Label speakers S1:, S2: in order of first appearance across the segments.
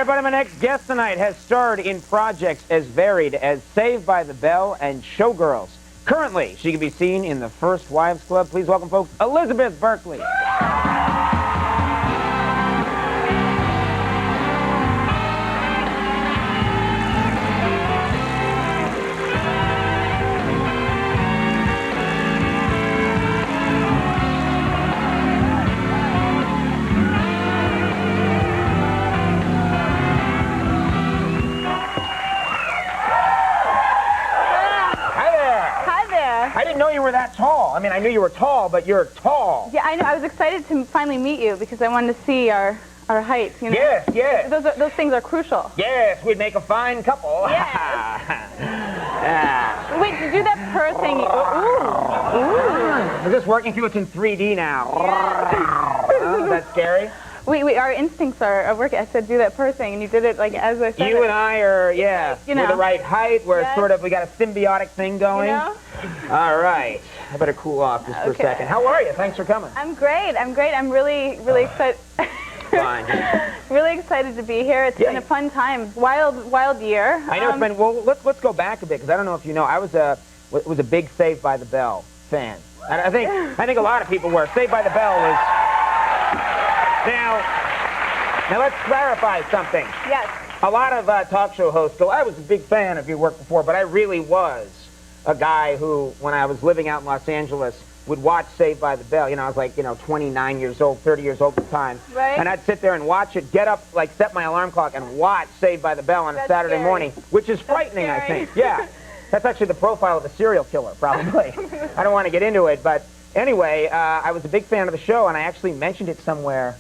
S1: everybody, my next guest tonight has starred in projects as varied as Saved by the Bell and Showgirls. Currently, she can be seen in the First Wives Club. Please welcome, folks, Elizabeth Berkley. I didn't know you were that tall. I mean, I knew you were tall, but you're tall.
S2: Yeah, I know. I was excited to finally meet you because I wanted to see our height. You know?
S1: Yes, yes.
S2: Those things are crucial.
S1: Yes, we'd make a fine couple.
S2: Yes. Wait, do that purr thing. Ooh.
S1: Is this working through? It's in 3D now. Is that scary?
S2: Wait, our instincts are working. I said do that purr thing, and you did it like as I said.
S1: You and I are, yeah,
S2: you know.
S1: we're the right height. We're
S2: Yes.
S1: sort of, we got a symbiotic thing going.
S2: You know?
S1: All right. I better cool off just for a second. How are you? Thanks for coming.
S2: I'm great. I'm really excited.
S1: Fine.
S2: Really excited to be here. It's been a fun time. Wild year.
S1: I know it's been. Well, let's go back a bit because I don't know if you know. I was a big Saved by the Bell fan. And I think a lot of people were. Saved by the Bell was. Now let's clarify something.
S2: Yes.
S1: A lot of talk show hosts go, I was a big fan of your work before, but I really was a guy who, when I was living out in Los Angeles, would watch Saved by the Bell. You know, I was like, 29 years old, 30 years old at the time.
S2: Right.
S1: And I'd sit there and watch it, get up, like set my alarm clock and watch Saved by the Bell on a Saturday morning, which is frightening, I think. Yeah. That's actually the profile of a serial killer, probably. I don't want to get into it, but anyway, I was a big fan of the show, and I actually mentioned it somewhere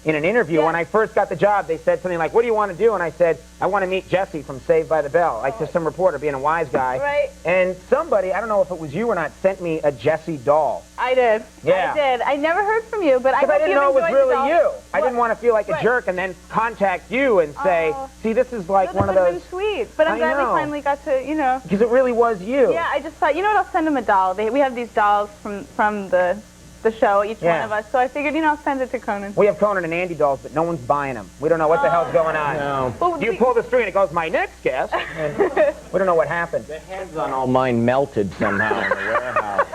S1: in an interview. When I first got the job, they said something like, what do you want to do? And I said, I want to meet Jesse from Saved by the Bell, like to some reporter, being a wise guy.
S2: Right.
S1: And somebody, I don't know if it was you or not, sent me a Jesse doll.
S2: I did.
S1: Yeah.
S2: I did. I never heard from you, but I
S1: didn't know it was really you. I didn't want to feel like a jerk and then contact you and say, see, this is like one of those.
S2: Been sweet, but I'm glad we finally got to,
S1: Because it really was you.
S2: Yeah, I just thought, you know what, I'll send him a doll. We have these dolls from the show, each one of us. So I figured, I'll send it to Conan.
S1: We have Conan and Andy dolls, but no one's buying them. We don't know what the hell's going on.
S3: No.
S2: Well,
S1: you pull the string and it goes, my next guest. And we don't know what happened.
S3: The heads on all mine melted somehow in the warehouse.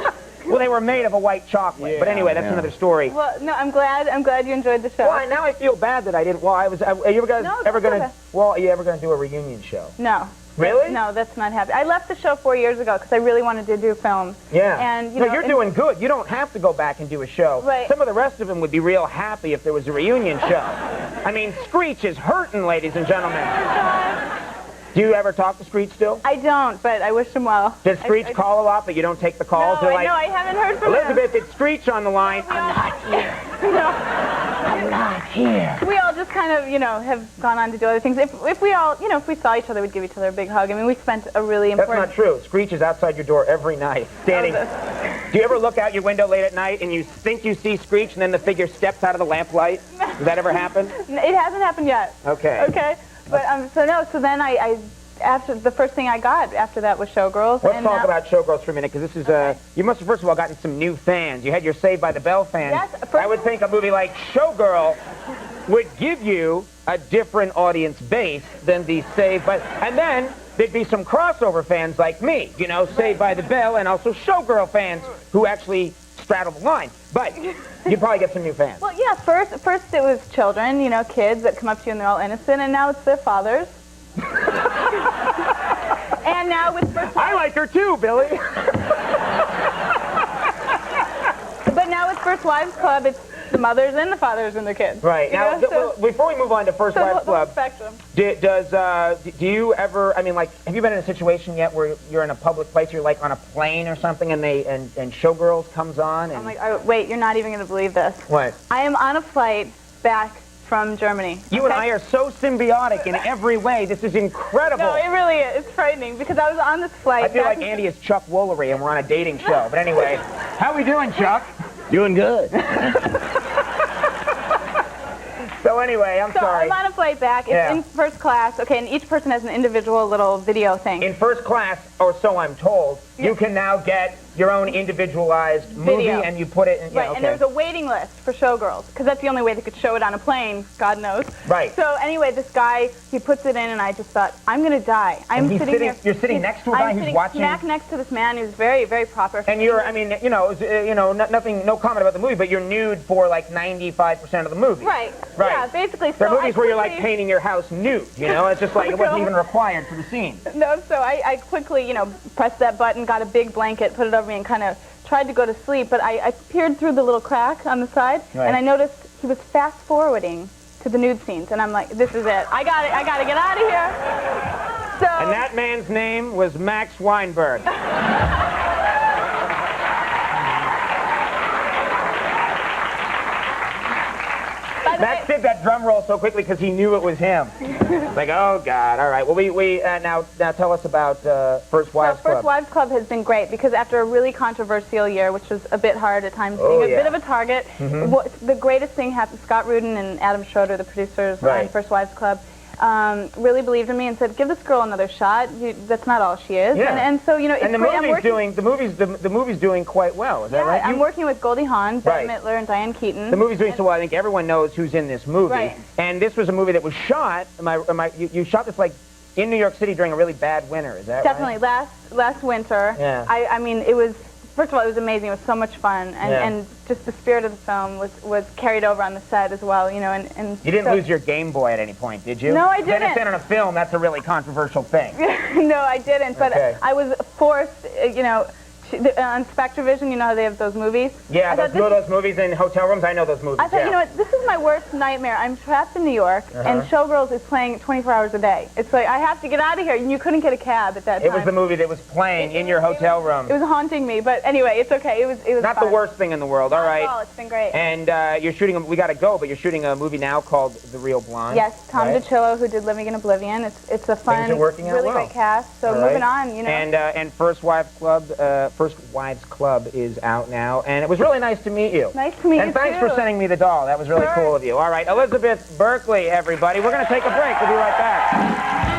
S1: Well, they were made of a white chocolate.
S3: Yeah,
S1: but anyway, that's another story.
S2: Well, no, I'm glad you enjoyed the show.
S1: Well, now I feel bad that I didn't. Well, are you guys ever going to? Well, are you ever going to do a reunion show?
S2: No.
S1: Really?
S2: No, that's not happening. I left the show 4 years ago because I really wanted to do film.
S1: Yeah.
S2: And
S1: you're doing good. You don't have to go back and do a show.
S2: Right.
S1: Some of the rest of them would be real happy if there was a reunion show. I mean, Screech is hurting, ladies and gentlemen. Do you ever talk to Screech still?
S2: I don't, but I wish him well.
S1: Does Screech call a lot, but you don't take the calls?
S2: No,
S1: Like,
S2: I haven't heard from
S1: Elizabeth, it's Screech on the line.
S2: No,
S1: I'm not here. I'm not here.
S2: We all just kind of, have gone on to do other things. If we all, if we saw each other, we'd give each other a big hug. I mean, we spent a really important...
S1: That's not true. Screech is outside your door every night, standing... Do you ever look out your window late at night and you think you see Screech and then the figure steps out of the lamplight? Does that ever happen?
S2: It hasn't happened yet.
S1: Okay.
S2: Okay. But, so then I after the first thing I got after that was Showgirls.
S1: Let's talk about Showgirls for a minute, because this is you must have first of all gotten some new fans. You had your Saved by the Bell fans.
S2: Yes,
S1: I would think a movie like Showgirl would give you a different audience base than the Saved by, and then there'd be some crossover fans like me, Saved by the Bell, and also Showgirl fans who actually straddle the line. But you'd probably get some new fans.
S2: Well, yeah, first it was children, kids that come up to you and they're all innocent, and now it's their fathers. And now with First Wives...
S1: I like her too, Billy.
S2: But now with First Wives Club, it's the mothers and the fathers and the kids.
S1: Right. Now, before we move on to First Wives Club, do you ever, have you been in a situation yet where you're in a public place, you're like on a plane or something, and Showgirls comes on? And...
S2: I'm like, wait, you're not even going to believe this.
S1: What?
S2: I am on a flight back from Germany.
S1: You and I are so symbiotic in every way. This is incredible.
S2: No, it really is. It's frightening because I was on this flight.
S1: I feel like Andy is Chuck Woolery and we're on a dating show. But anyway, how we doing, Chuck?
S3: Doing good.
S1: So anyway, I'm sorry.
S2: I'm on a flight back. It's in first class. Okay, and each person has an individual little video thing.
S1: In first class, or so I'm told, you can now get your own individualized movie,
S2: Video.
S1: and you put it in, yeah,
S2: Right,
S1: okay.
S2: and there was a waiting list for showgirls, because that's the only way they could show it on a plane, God knows.
S1: Right.
S2: So anyway, this guy, he puts it in, and I just thought, I'm going to die. I'm
S1: he's
S2: sitting here.
S1: You're sitting next to a guy
S2: I'm
S1: who's
S2: sitting
S1: watching.
S2: smack next to this man who's very, very proper.
S1: And you're, I mean, nothing, no comment about the movie, but you're nude for like 95% of the movie.
S2: Right.
S1: Right.
S2: Yeah, basically.
S1: There are
S2: So
S1: movies where you're like painting your house nude, you know? It's just like it wasn't even required for the scene.
S2: No, so I quickly, pressed that button, got a big blanket, put it over me, and kind of tried to go to sleep. But I peered through the little crack on the side,
S1: Right.
S2: and I noticed he was fast forwarding to the nude scenes, and I'm like, this is it. I got to get out of here. So.
S1: And that man's name was Max Weinberg. Max did that drum roll so quickly because he knew it was him. Like, oh God! All right. Well, we now tell us about First Wives Club.
S2: First Wives Club has been great because after a really controversial year, which was a bit hard at times, being a bit of a target, the greatest thing happened. Scott Rudin and Adam Schroeder, the producers on First Wives Club, really believed in me and said, "Give this girl another shot. That's not all she is."
S1: Yeah.
S2: And so it's
S1: and the
S2: great.
S1: movie's doing quite well. Is that right?
S2: I'm working with Goldie Hawn, Bette
S1: Right.
S2: Midler, and Diane Keaton.
S1: The movie's doing so well. I think everyone knows who's in this movie.
S2: Right.
S1: And this was a movie that was shot. You shot this like in New York City during a really bad winter. Is that
S2: Definitely
S1: right?
S2: last winter.
S1: Yeah.
S2: I mean, it was. First of all, it was amazing. It was so much fun, and just the spirit of the film was carried over on the set as well. And
S1: You didn't lose your Game Boy at any point, did you?
S2: No, I didn't.
S1: Then it's in a film. That's a really controversial thing.
S2: No, I didn't. But
S1: Okay.
S2: I was forced. On Spectravision, you know how they have those movies.
S1: Yeah, those movies in hotel rooms. I know those movies.
S2: I thought,
S1: yeah.
S2: you know what, this is my worst nightmare. I'm trapped in New York, and Showgirls is playing 24 hours a day. It's like, I have to get out of here, and you couldn't get a cab at that time.
S1: It was the movie that was playing in your hotel room.
S2: It was haunting me, but anyway, it's okay. It was
S1: Not
S2: fun.
S1: the worst thing in the world, all
S2: Not
S1: right.
S2: at all. It's been great.
S1: And you're shooting, we got to go, but you're shooting a movie now called The Real Blonde.
S2: Yes, Tom
S1: right?
S2: DiCillo, who did Living in Oblivion. It's a fun,
S1: Things are working out
S2: really
S1: well.
S2: great cast. So
S1: All right.
S2: moving on,
S1: And First Wives Club is out now, and it was really nice to meet you.
S2: Nice to meet you,
S1: And thanks
S2: too.
S1: for sending me the doll. That was really
S2: Sure.
S1: cool of you. All right, Elizabeth Berkley, everybody. We're going to take a break. We'll be right back.